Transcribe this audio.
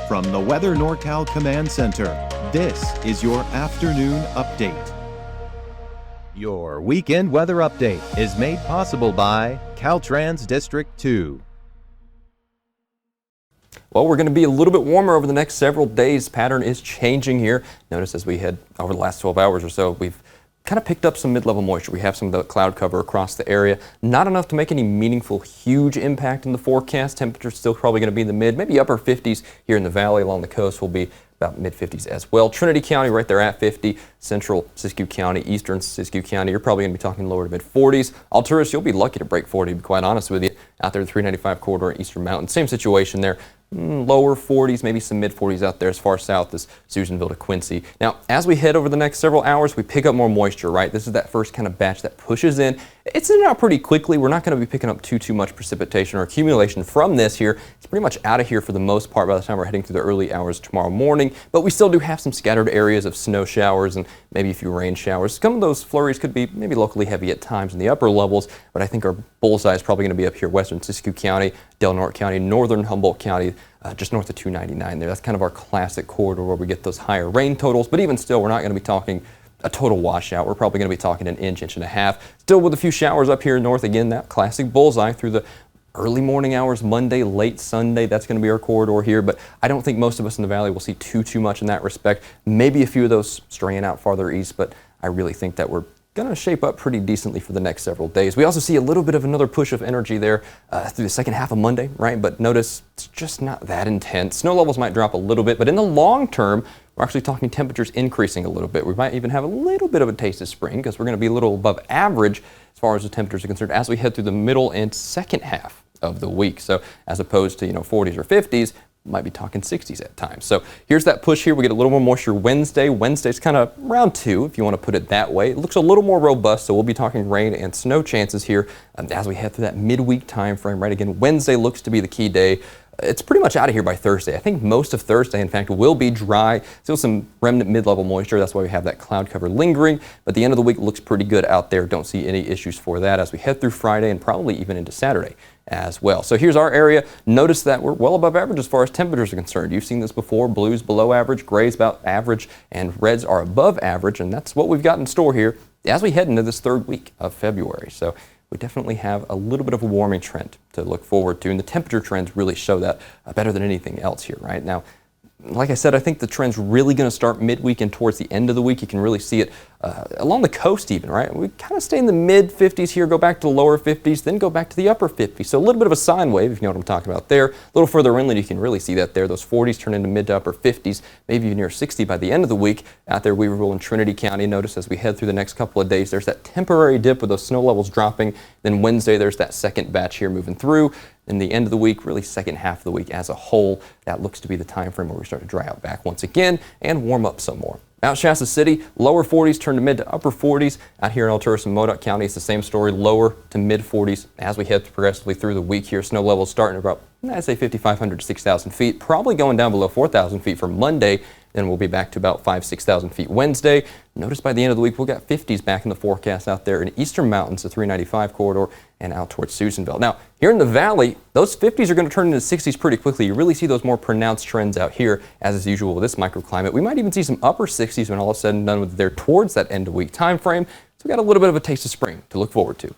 From the Weather NorCal Command Center, this is your afternoon update. Your weekend weather update is made possible by Caltrans District 2. Well, we're going to be a little bit warmer over the next several days. Pattern is changing here. Notice as we head over the last 12 hours or so, we've kind of picked up some mid-level moisture. We have some of the cloud cover across the area. Not enough to make any meaningful, huge impact in the forecast. Temperatures still probably going to be in the mid, maybe upper 50s here in the valley. Along the coast will be about mid-50s as well. Trinity County right there at 50. Central Siskiyou County, eastern Siskiyou County, you're probably going to be talking lower to mid-40s. Alturas, you'll be lucky to break 40, to be quite honest with you. Out there, the 395 corridor in Eastern Mountain. Same situation there. Lower 40s, maybe some mid-40s out there as far south as Susanville to Quincy. Now, as we head over the next several hours, we pick up more moisture, right? This is that first kind of batch that pushes in. It's in and out pretty quickly. We're not going to be picking up too much precipitation or accumulation from this here. It's pretty much out of here for the most part by the time we're heading through the early hours tomorrow morning. But we still do have some scattered areas of snow showers and maybe a few rain showers. Some of those flurries could be maybe locally heavy at times in the upper levels, but I think our bullseye is probably going to be up here, western Siskiyou County, Del Norte County, northern Humboldt County, just north of 299 there. That's kind of our classic corridor where we get those higher rain totals, but even still, we're not going to be talking a total washout. We're probably going to be talking an inch and a half. Still with a few showers up here north. Again, that classic bullseye through the early morning hours, Monday, late Sunday. That's going to be our corridor here, but I don't think most of us in the valley will see too much in that respect. Maybe a few of those straying out farther east, but I really think that we're going to shape up pretty decently for the next several days. We also see a little bit of another push of energy there through the second half of Monday, right? But notice it's just not that intense. Snow levels might drop a little bit, but in the long term, we're actually talking temperatures increasing a little bit. We might even have a little bit of a taste of spring because we're going to be a little above average as far as the temperatures are concerned as we head through the middle and second half of the week. So as opposed to 40s or 50s, might be talking 60s at times. So here's that push here. We get a little more moisture Wednesday. Wednesday's kind of round 2, if you want to put it that way. It looks a little more robust, so we'll be talking rain and snow chances here as we head through that midweek time frame. Right, again, Wednesday looks to be the key day. It's pretty much out of here by Thursday. I think most of Thursday, in fact, will be dry. Still some remnant mid-level moisture. That's why we have that cloud cover lingering. But the end of the week looks pretty good out there. Don't see any issues for that as we head through Friday and probably even into Saturday as well. So here's our area. Notice that we're well above average as far as temperatures are concerned. You've seen this before. Blues below average, grays about average, and reds are above average. And that's what we've got in store here as we head into this third week of February. So we definitely have a little bit of a warming trend to look forward to, and the temperature trends really show that better than anything else here right now. Like I said, I think the trend's really going to start midweek and towards the end of the week. You can really see it along the coast even, right? We kind of stay in the mid-50s here, go back to the lower 50s, then go back to the upper 50s. So a little bit of a sine wave, if you know what I'm talking about there. A little further inland, you can really see that there. Those 40s turn into mid to upper 50s, maybe near 60 by the end of the week. Out there, Weaverville and Trinity County. Notice as we head through the next couple of days, there's that temporary dip with those snow levels dropping. Then Wednesday, there's that second batch here moving through. In the end of the week, really second half of the week as a whole, that looks to be the time frame where we start to dry out back once again and warm up some more. Out Shasta City, lower 40s turn to mid to upper 40s. Out here in Alturas and Modoc County, it's the same story, lower to mid 40s as we head progressively through the week here. Snow levels starting about, I'd say 5,500 to 6,000 feet, probably going down below 4,000 feet for Monday. Then we'll be back to about 6,000 feet Wednesday. Notice by the end of the week, we'll got 50s back in the forecast out there in Eastern Mountains, the 395 corridor, and out towards Susanville. Now, here in the valley, those 50s are going to turn into 60s pretty quickly. You really see those more pronounced trends out here, as is usual with this microclimate. We might even see some upper 60s when all is said and done with there towards that end of week time frame. So we got a little bit of a taste of spring to look forward to.